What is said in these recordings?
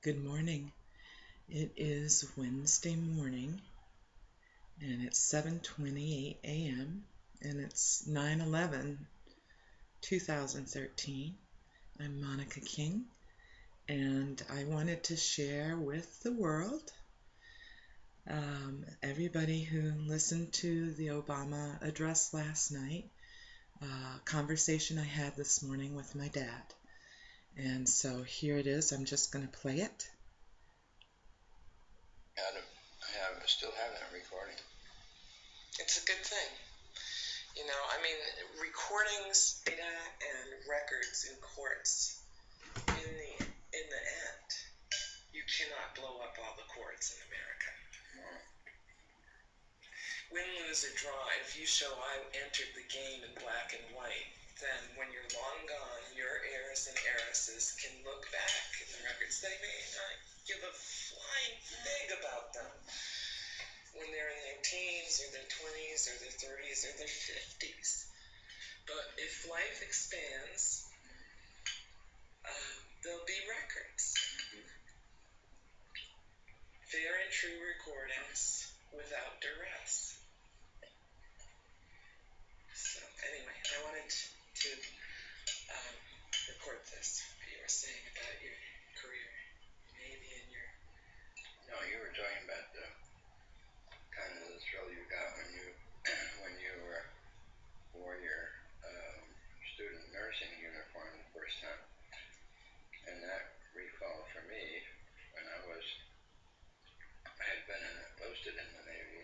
Good morning. It is Wednesday morning and it's 7:28 a.m. and it's 9/11/2013. I'm Monica King and I wanted to share with the world, everybody who listened to the Obama address last night, a conversation I had this morning with my dad. And so here it is. I'm just going to play it. I still have that recording. It's a good thing. Recordings, data, and records in courts, in the end, you cannot blow up all the courts in America. Win, lose, or draw, if you show I entered the game in black and white, then when you're long gone, your heirs and heiresses can look back at the records. They may not give a flying fig about them when they're in their teens or their 20s or their 30s or their 50s. But if life expands, there'll be records. Fair and true recordings without duress. So anyway, I wanted to record this. You were saying about your career, maybe in your... No, you were talking about the kind of the thrill you got when you wore your student nursing uniform the first time. And that recalled for me when I had been enlisted in the Navy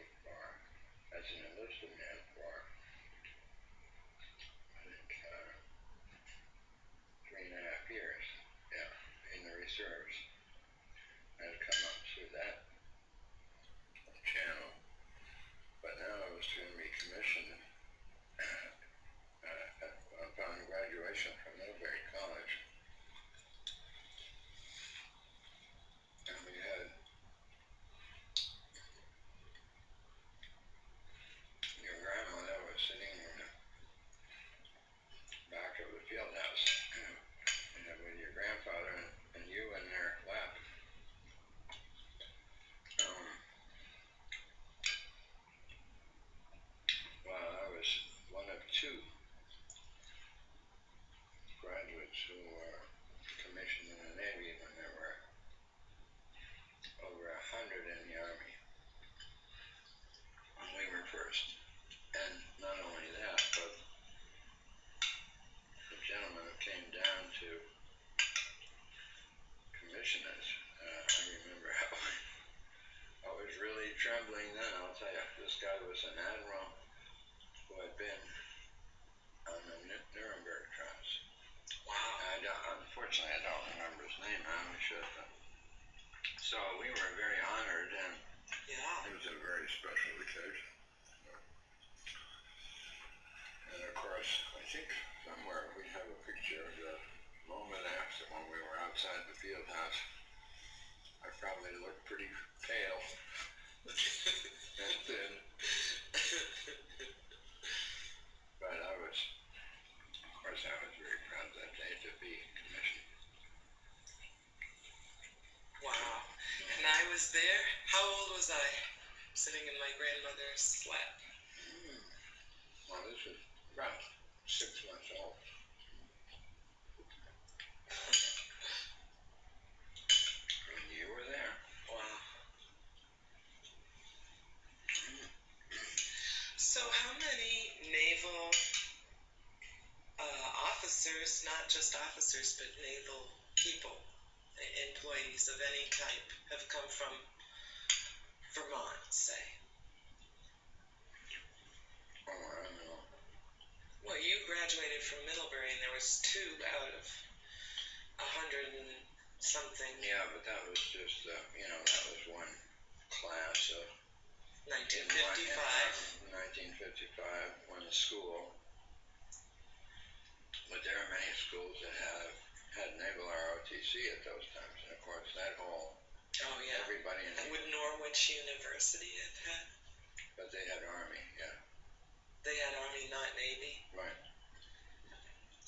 as an enlisted man for, I think, 3.5 years, in the reserves. I had come up through that channel, but now I was going to be commissioned upon graduation from Middlebury College. And we had your grandmother was sitting in the back of the field house with your grandfather and you in their lap. Well, I was one of two graduates who were commissioned in the Navy when there were over 100 in the Army. And we were first. And not only that, but the gentleman who came down to commission us, I remember how I was really trembling then. I'll tell you, this guy was an admiral who had been on the Nuremberg trials. Wow. Unfortunately, I don't remember his name. I should. So we were very honored, and Yeah. it was a very special occasion. And of course, I think somewhere we have a picture of the moment after when we were outside the field house. I probably looked pretty pale and thin. But I was very proud that day to be commissioned. Wow. And I was there. How old was I? Sitting in my grandmother's lap. Well, this was about 6 months old. And you were there. Wow. So how many naval officers, not just officers, but naval people, employees of any type, have come from Vermont, say? Oh, I don't know. Well, you graduated from Middlebury, and there was 2 out of 100 and something. Yeah, but that was just, that was one class of 1955. 1955, one school. But there are many schools that had naval ROTC at those times, and of course that whole... Oh yeah. Everybody in... And would Norwich University have had? But they had Army, yeah. They had Army, not Navy? Right.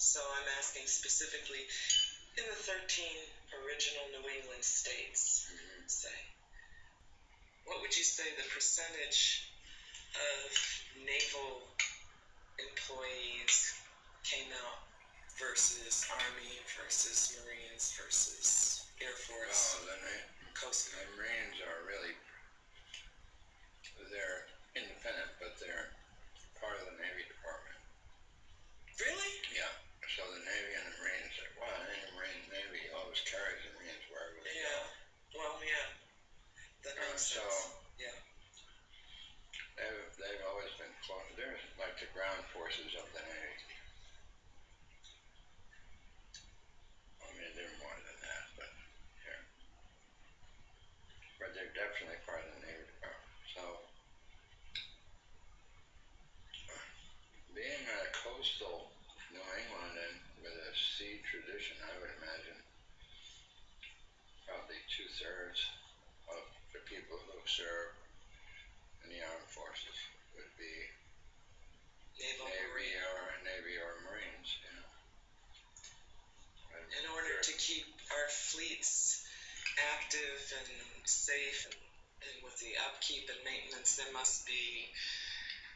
So I'm asking specifically, in the 13 or original New England states, say, what would you say the percentage of naval employees came out versus Army versus Marines versus Air Force? Coast Guard. The Marines are really, they're independent, but they're part of the Navy Department. Really? Yeah. So the Navy and the Marines, well, any Navy always carries the Marines wherever they go. Well, yeah. That makes sense. So yeah. They've always been close. They're like the ground forces of the Navy. I mean, they're more than that, but yeah. But they're definitely part of the Navy Department. So being a coastal New England and with a sea tradition, I would imagine probably 2/3 of the people who serve in the armed forces would be Navy or Marines. In order to keep our fleets active and safe, and with the upkeep and maintenance, there must be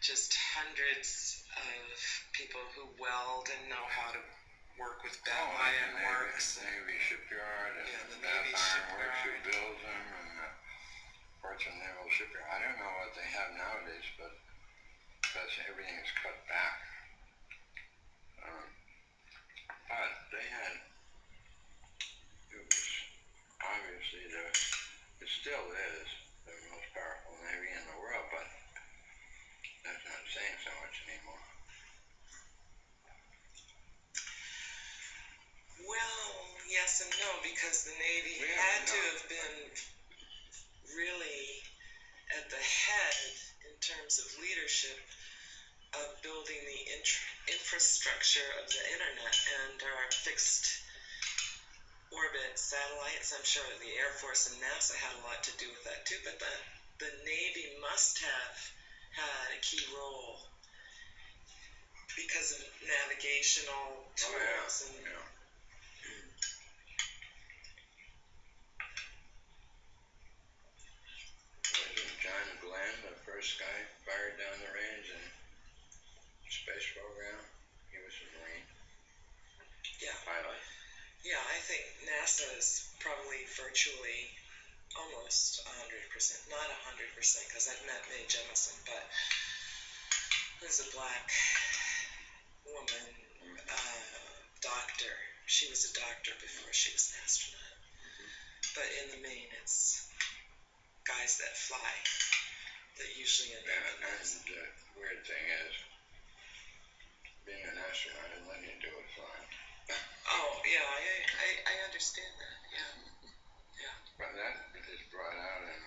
just hundreds of people who weld and know how to work with iron works. Navy shipyard and the Navy Iron Works who builds them, and parts of Naval Shipyard. I don't know what they have nowadays, but everything is cut back. But they had, it was obviously it still is the most powerful Navy in the world, but that's not saying so much anymore. Well, yes and no, because the Navy had to have been really at the head in terms of leadership of building the infrastructure of the internet and our fixed orbit satellites. I'm sure the Air Force and NASA had a lot to do with that too, but the Navy must have had a key role because of navigational tools. Wasn't John Glenn the first guy fired down the range in the space program? He was a Marine. Yeah. Pilot. Yeah, I think NASA is probably virtually almost 100%, not 100%, because I've met Mae Jemison, but who's a black woman, doctor. She was a doctor before she was an astronaut. But in the main, it's guys that fly that usually end up in NASA. And the weird thing is, being an astronaut has nothing to do with flying. Oh, yeah, I understand that, yeah. But that is brought out in,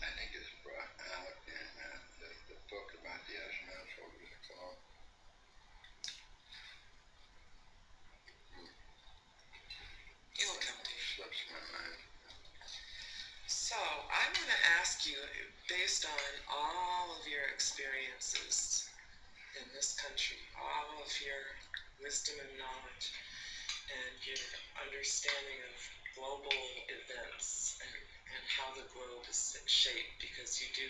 I think it's brought out in the book about the astronauts. What was it called? It'll come to you. Slips my mind. So, I want to ask you, based on all of your experiences in this country, all of your wisdom and knowledge, and your understanding of global events and how the globe is shaped, because you do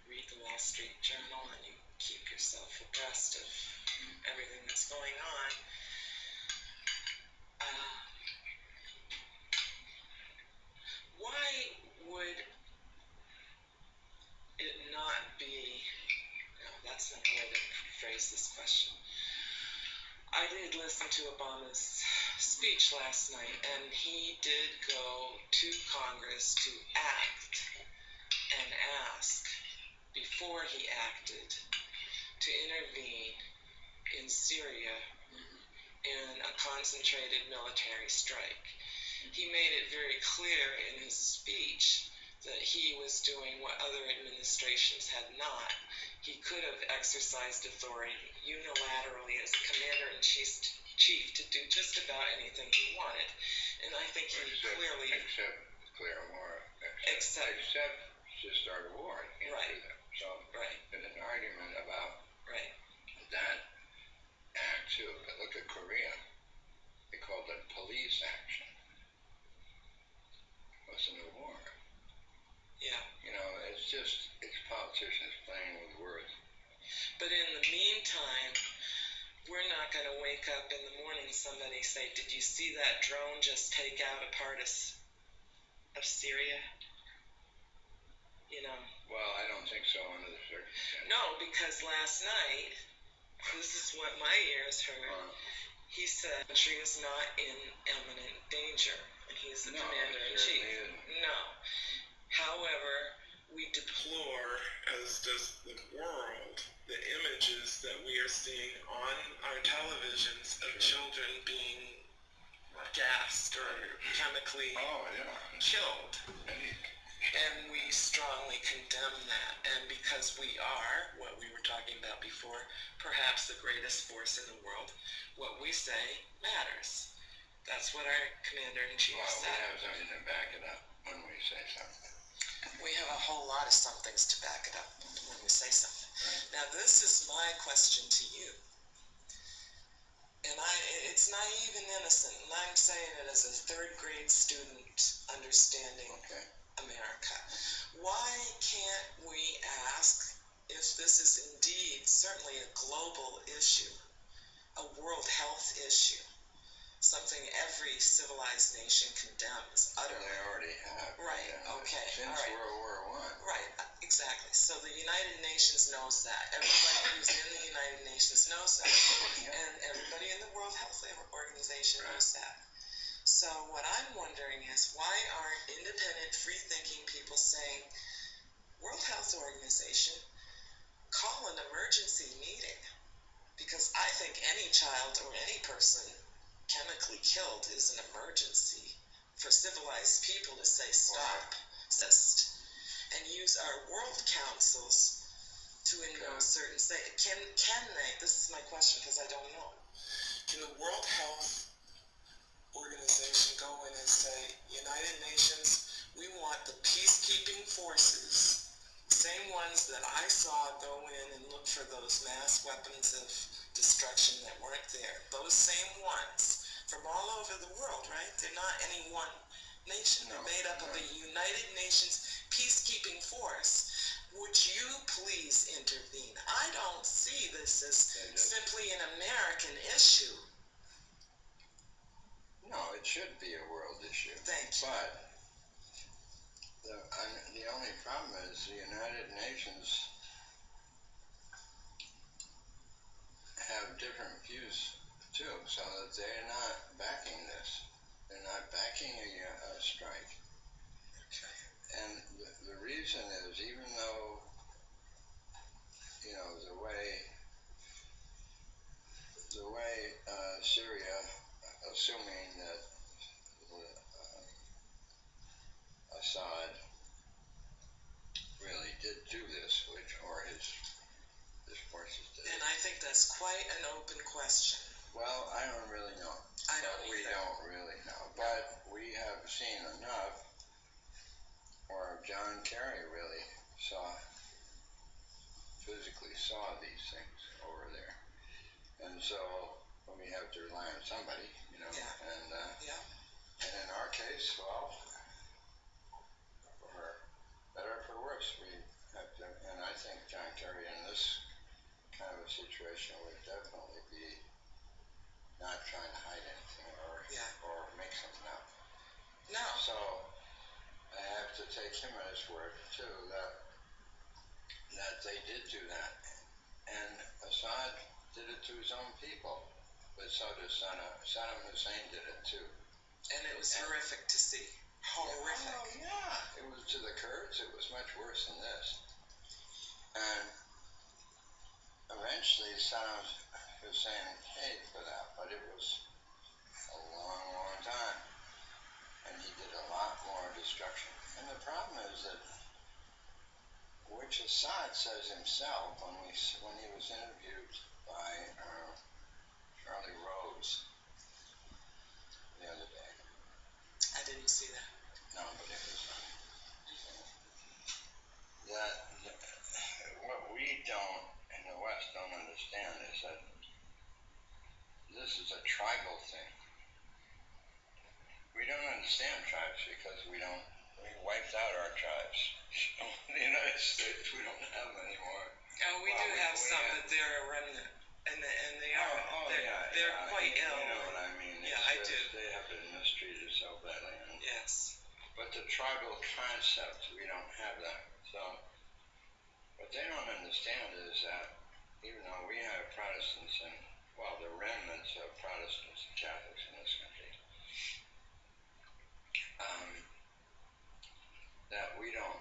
read the Wall Street Journal and you keep yourself abreast of everything that's going on. Why would it not be, no, that's not the way to phrase this question. I did listen to Obama's speech last night, and he did go to Congress to act and ask, before he acted, to intervene in Syria in a concentrated military strike. He made it very clear in his speech that he was doing what other administrations had not. He could have exercised authority unilaterally as a commander-in-chief to do just about anything he wanted. And I think he clearly... Except to start a war. Right. So there's an argument about that act too. But look at Korea. they called it police action. It wasn't a war. Yeah. You know, it's politicians playing with words. But in the meantime, we're not going to wake up in the morning somebody say, did you see that drone just take out a part of Syria? You know. Well, I don't think so under the circumstances. No, because last night, this is what my ears heard, he said the country is not in imminent danger, and he's the commander-in-chief. No. However, we deplore, as does the world, the images that we are seeing on our televisions of children being gassed or chemically killed. And we strongly condemn that. And because we are, what we were talking about before, perhaps the greatest force in the world, what we say matters. That's what our commander-in-chief said. We have something to back it up when we say something. We have a whole lot of somethings to back it up when we say something. Right. Now, this is my question to you. And it's naive and innocent, and I'm saying it as a third grade student understanding America. Why can't we ask if this is indeed certainly a global issue, a world health issue, something every civilized nation condemns utterly? They already have. Right, okay. Since all right. World War I. Right, exactly. So the United Nations knows that. Everybody who's in the United Nations knows that. And everybody in the World Health Organization knows that. So what I'm wondering is, why aren't independent, free-thinking people saying, World Health Organization, call an emergency meeting? Because I think any child or any person chemically killed is an emergency for civilized people to say stop, desist, and use our world councils to endorse certain say. Can they? This is my question because I don't know. Can the World Health Organization go in and say, United Nations, we want the peacekeeping forces, same ones that I saw go in and look for those mass weapons of destruction that weren't there, those same ones from all over the world, right? They're not any one nation. They're made up of the United Nations peacekeeping force. Would you please intervene? I don't see this as simply an American issue. No, it should be a world issue. Thank you. But the only problem is the United Nations have different views too, so that they're not backing this. They're not backing a strike. Okay. And the reason is, even though, you know, the way Syria, assuming that Assad really did do this, or his forces did. And I think that's quite an open question. Well, I don't really know. We don't really know, but we have seen enough, or John Kerry really physically saw these things over there. And so we have to rely on somebody, you know. Yeah. And in our case, well, for better or for worse, we have to, and I think John Kerry in this kind of a situation would definitely be not trying to hide anything or make something up. No. So I have to take him at his word too, that they did do that. And Assad did it to his own people, but so did Saddam Hussein did it too. And it was horrific to see. Horrific. Oh yeah, it was to the Kurds. It was much worse than this. And eventually Saddam Hussein paid for that, but it was a long, long time. And he did a lot more destruction. And the problem is that, which Assad says himself when he was interviewed by Charlie Rose the other day. I didn't see that. No, but it was that what we don't in the West don't understand is that this is a tribal thing. understand tribes because we wiped out our tribes. In the United States, we don't have them anymore. Oh, we do have some, but they're a remnant, and they are they're quite ill. You know what I mean? Yeah, I do. They have been mistreated so badly. Yes. But the tribal concept, we don't have that. So what they don't understand is that even though we have Protestants and, well, the remnants of Protestants and Catholics in this country, that we don't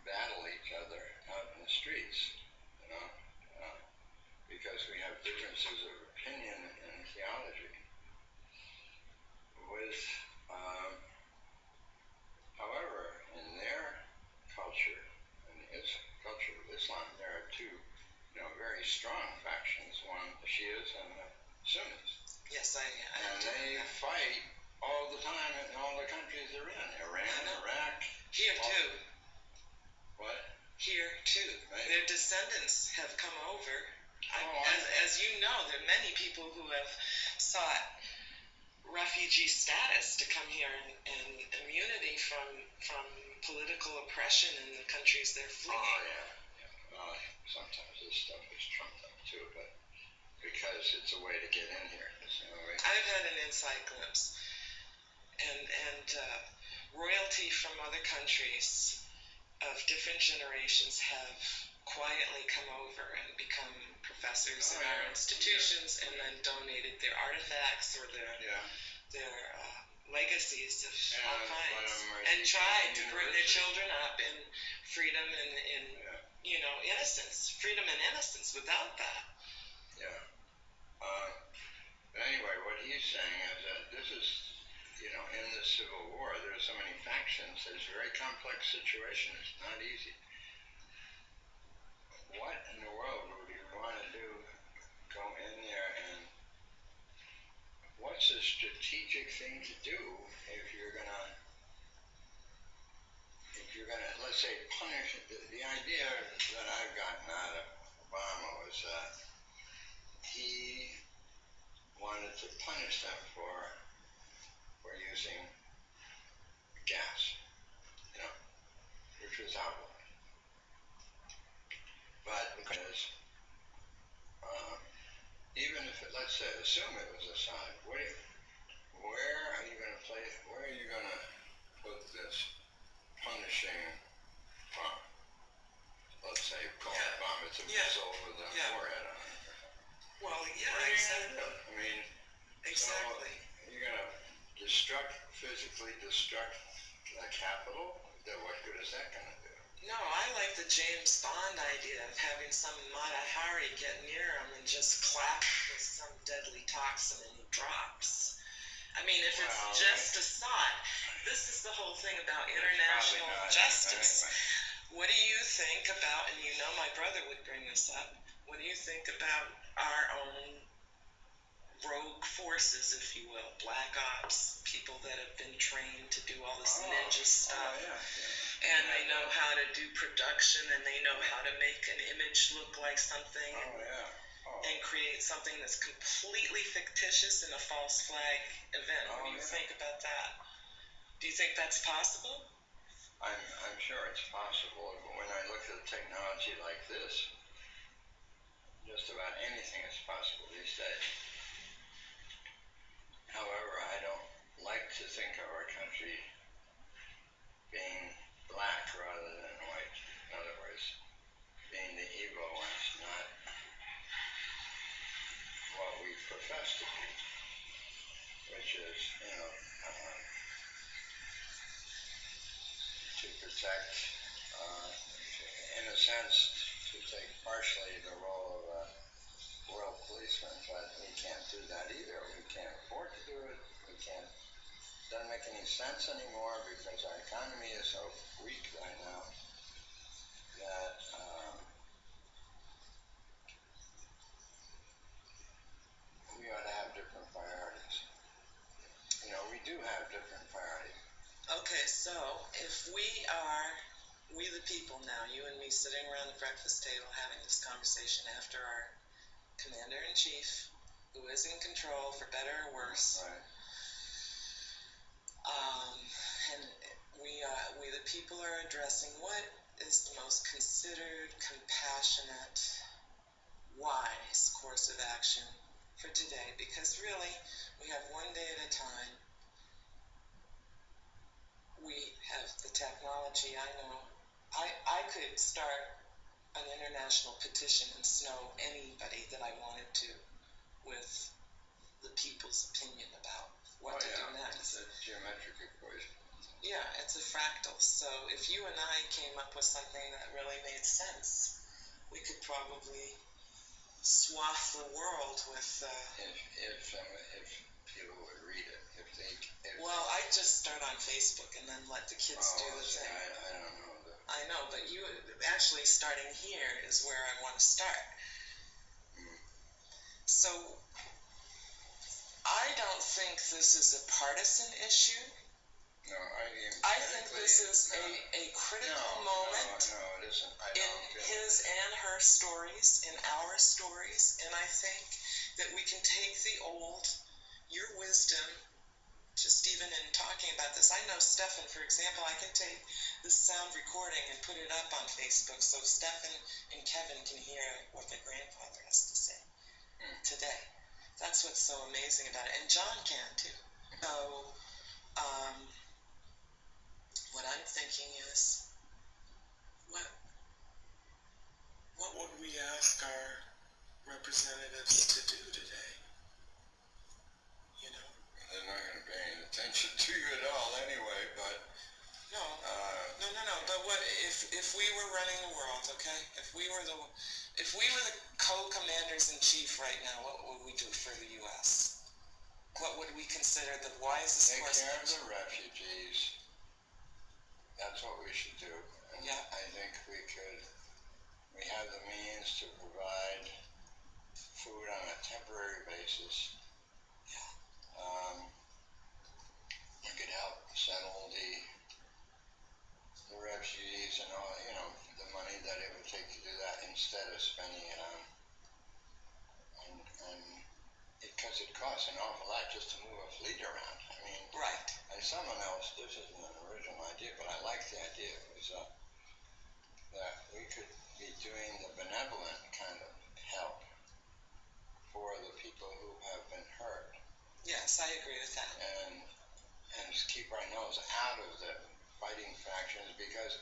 battle each other out in the streets, you know, because we have differences of opinion and theology. However, in their culture, in the culture of Islam, there are two, very strong factions. One, the Shias and the Sunnis. Yes, and they fight all the time in all the countries they're in. Iran, Iraq. Here too. What? Here too. Right. Their descendants have come over. As you know, there are many people who have sought refugee status to come here and immunity from political oppression in the countries they're fleeing. Oh, yeah. Well, sometimes this stuff is trumped up too, but because it's a way to get in here. I've had an inside glimpse. And royalty from other countries of different generations have quietly come over and become professors in our institutions and then donated their artifacts or their legacies of all kinds and tried to bring their children up in freedom and innocence. Freedom and innocence. Without that. Yeah. But anyway, what he's saying is that this is, in the Civil War, there's so many factions. It's a very complex situation. It's not easy. What in the world would you want to do? Go in there and what's a strategic thing to do if you're gonna, let's say, punish? The idea that I've gotten out of Obama was that he wanted to punish them for using gas, which was outlawed. But because even if let's say, assume it was Assad, where are you going to put this punishing bomb? Let's say call it bomb. It's a missile with a forehead on it. Well, exactly. Exactly. So you're going to physically destruct the capital? What good is that going to do? No, I like the James Bond idea of having some Mata Hari get near him and just clap with some deadly toxin and he drops. I mean, if it's just Assad, this is the whole thing about international justice. Anyway. What do you think about, and my brother would bring this up, what do you think about our own rogue forces, if you will, black ops, people that have been trained to do all this ninja stuff, and they know how to do production, and they know how to make an image look like something, and create something that's completely fictitious in a false flag event. What do you think about that? Do you think that's possible? I'm sure it's possible. When I look at technology like this, just about anything is possible these days. However, I don't like to think of our country being black rather than white. In other words, being the evil ones, not what we profess to be, which is, to protect, in a sense, to take partially the role of a world policeman, but we can't do that either. We can't afford to do it. We can't. It doesn't make any sense anymore because our economy is so weak right now that we ought to have different priorities. We do have different priorities. Okay, so if we the people now, you and me sitting around the breakfast table having this conversation after our commander-in-chief, who is in control for better or worse, right. people are addressing what is the most considered, compassionate, wise course of action for today, because really we have one day at a time. We have the technology. I know I could start an international petition and snow anybody that I wanted to with the people's opinion about what to do next. It's a geometric equation. Yeah, it's a fractal. So if you and I came up with something that really made sense, we could probably swath the world with. If people would read it, well, I just start on Facebook and then let the kids do the thing. I don't know. I know, but you actually starting here is where I want to start. So I don't think this is a partisan issue. No, I think this is a critical moment No, it isn't. in his and her stories, in our stories, and I think that we can take your wisdom, just even in talking about this. I know Stefan, for example, I can take this sound recording and put it up on Facebook so Stefan and Kevin can hear what their grandfather has to say today. That's what's so amazing about it. And John can too. So, what I'm thinking is, what would we ask our representatives to do today? You know? They're not going to pay any attention to you at all anyway, but... No. But what if we were running the world, okay? If we were the co-commanders-in-chief right now, what would we do for the U.S.? What would we consider the wisest course? Take care of the refugees. That's what we should do. And yeah. I think we have the means to provide food on a temporary basis. Yeah. We could help settle the refugees and all, the money that it would take to do that instead of spending it on because it costs an awful lot just to move a fleet around. I mean, right. And someone else, this isn't an original idea, but I like the idea. It was that we could be doing the benevolent kind of help for the people who have been hurt. Yes, I agree with that. And just keep our nose out of the fighting factions because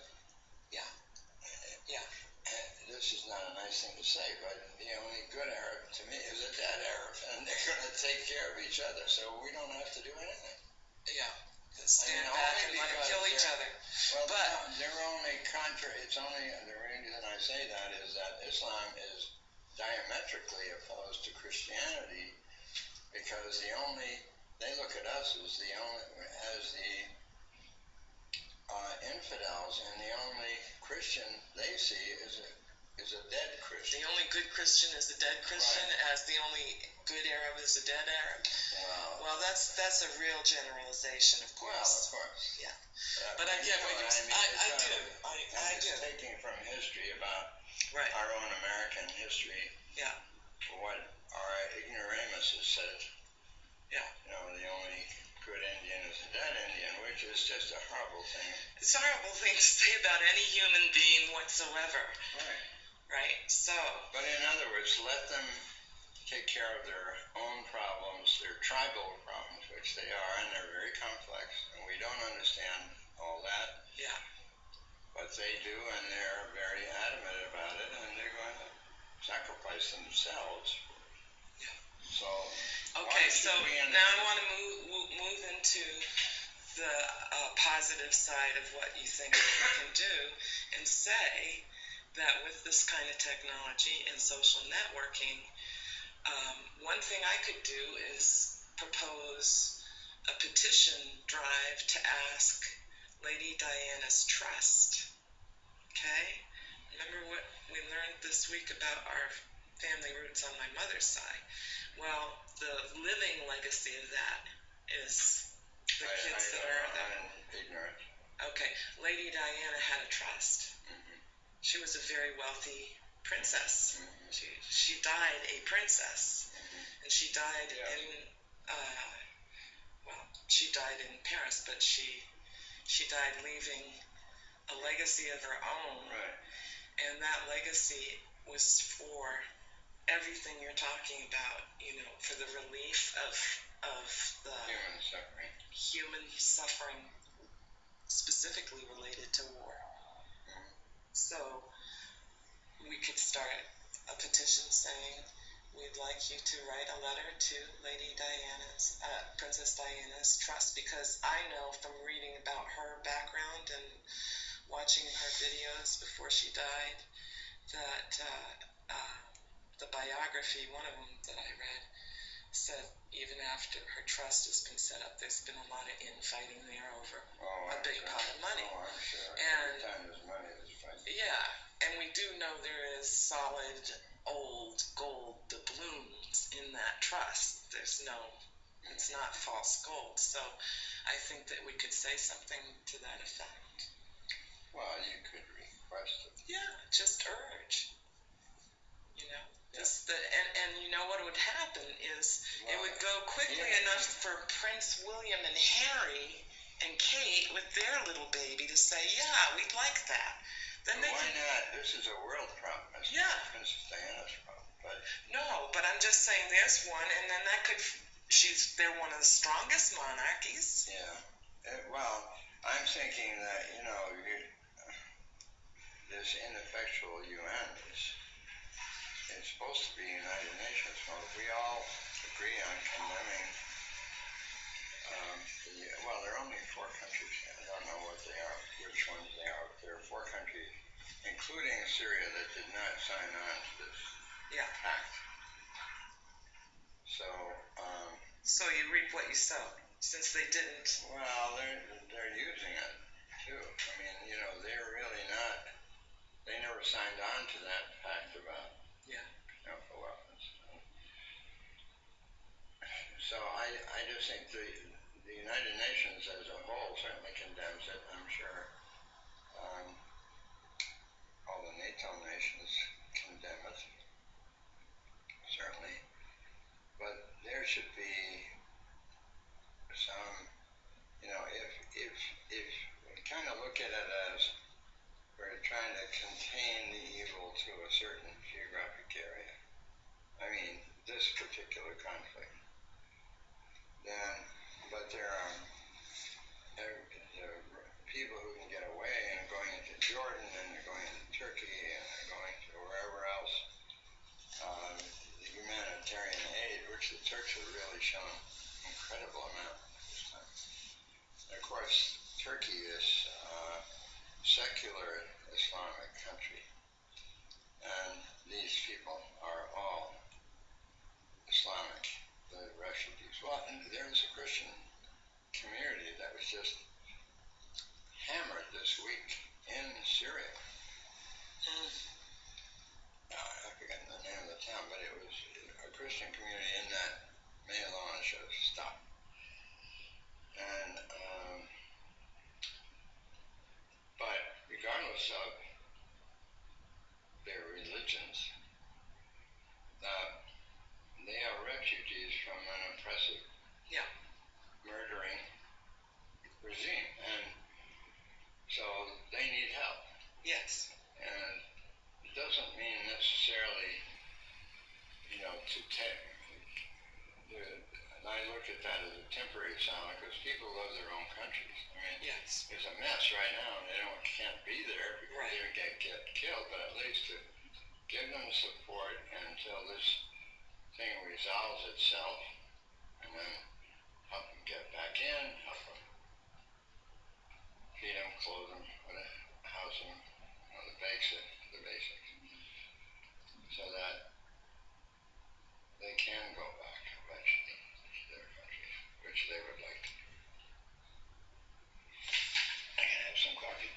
this is not a nice thing to say, but the only good Arab to me is a dead Arab, and they're going to take care of each other, so we don't have to do anything. Yeah, stand back and let them kill each other. Well, but they're only it's only the reason I say that is that Islam is diametrically opposed to Christianity because they look at us as the infidels, and the only Christian they see is a dead Christian. The only good Christian is a dead Christian, right. As the only good Arab is a dead Arab. Well, that's a real generalization, of course. Well, of course. Yeah. But I get what you're saying. I do. I do. Taking from history about our own American history. Yeah. What our ignoramuses said. Yeah. The only good Indian is a dead Indian, which is just a horrible thing. It's a horrible thing to say about any human being whatsoever. Right. Right? So. But in other words, let them take care of their own problems, their tribal problems, which they are, and they're very complex, and we don't understand all that. Yeah. But they do, and they're very adamant about it, and they're going to sacrifice themselves. Yeah. So. Okay, so now I want to move into the positive side of what you think we can do, and say that with this kind of technology and social networking, one thing I could do is propose a petition drive to ask Lady Diana's trust. Okay? Remember what we learned this week about our family roots on my mother's side? Well, the living legacy of that is the kids that are I'm ignorant. Okay, Lady Diana had a trust. Mm-hmm. She was a very wealthy princess. Mm-hmm. She died a princess, and she died she died in Paris, but she died leaving a legacy of her own. Right. And that legacy was for everything you're talking about, for the relief of the human suffering, specifically related to war. So we could start a petition saying, we'd like you to write a letter to Princess Diana's trust, because I know from reading about her background and watching her videos before she died that the biography, one of them that I read, said even after her trust has been set up, there's been a lot of infighting there over a big pot of money. Oh, I'm sure. And every time there's money, there's fighting. Yeah, and we do know there is solid old gold doubloons in that trust. It's not false gold. So I think that we could say something to that effect. Well, you could request it. Yeah, just urge. And you know what would happen is it would go quickly enough for Prince William and Harry and Kate with their little baby to say, yeah, we'd like that. Then why not? This is a world problem. It's not Princess Diana's problem. But I'm just saying there's one, and then they're one of the strongest monarchies. Yeah. Well, I'm thinking that, this ineffectual UN it's supposed to be United Nations. Well, if we all agree on condemning, there are only 4 countries. I don't know what they are, which ones they are. But there are 4 countries, including Syria, that did not sign on to this pact. So you reap what you sow, since they didn't. Well, they're using it too. I mean, they're really not. They never signed on to that pact about chemical weapons. So I just think the United Nations as a whole certainly condemns it. I'm sure all the NATO nations condemn it, certainly. But there should be some, if we kind of look at it as we're trying to contain the evil to a certain geographic area, I mean, this particular conflict, but there are people who can get away and going into Jordan and they're going into Turkey and they're going to wherever else. The humanitarian aid, which the Turks have really shown incredible amount this time. And of course, Turkey is a secular Islamic country, and these people are all Islamic, the refugees. Well, and there's a Christian community that was just hammered this week in Syria. I forget the name of the town, but it was a Christian community in that May alone should have stopped. And but regardless of their religions, they are refugees from an oppressive, murdering regime, and so they need help. Yes. And it doesn't mean necessarily, to take. I look at that as a temporary solution because people love their own countries. I mean, it's a mess right now, and they can't be there because they get killed. But at least to give them support until this thing resolves itself, and then help them get back in, help them feed them, clothe them, house them, the basics, so that they can go back eventually to their countries, which they would like to do. I can have some coffee.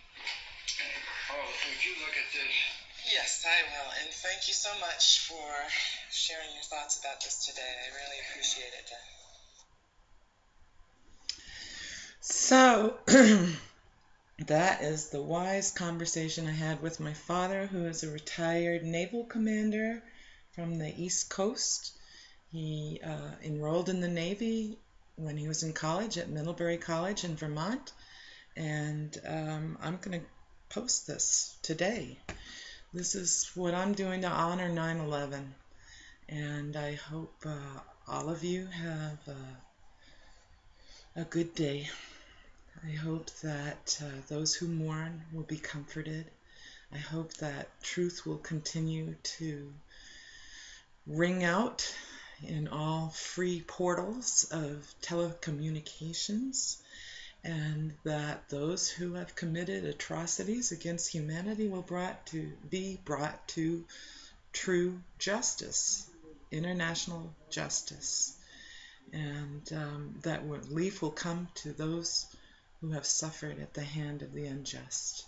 Oh, would you look at this? Yes, I will, and thank you so much for sharing your thoughts about this today. I really appreciate it. So, that is the wise conversation I had with my father, who is a retired naval commander from the East Coast. He enrolled in the Navy when he was in college at Middlebury College in Vermont. And I'm going to post this today. This is what I'm doing to honor 9/11, and I hope all of you have a good day. I hope that those who mourn will be comforted. I hope that truth will continue to ring out in all free portals of telecommunications, and that those who have committed atrocities against humanity will be brought to true justice, international justice, and that relief will come to those who have suffered at the hand of the unjust.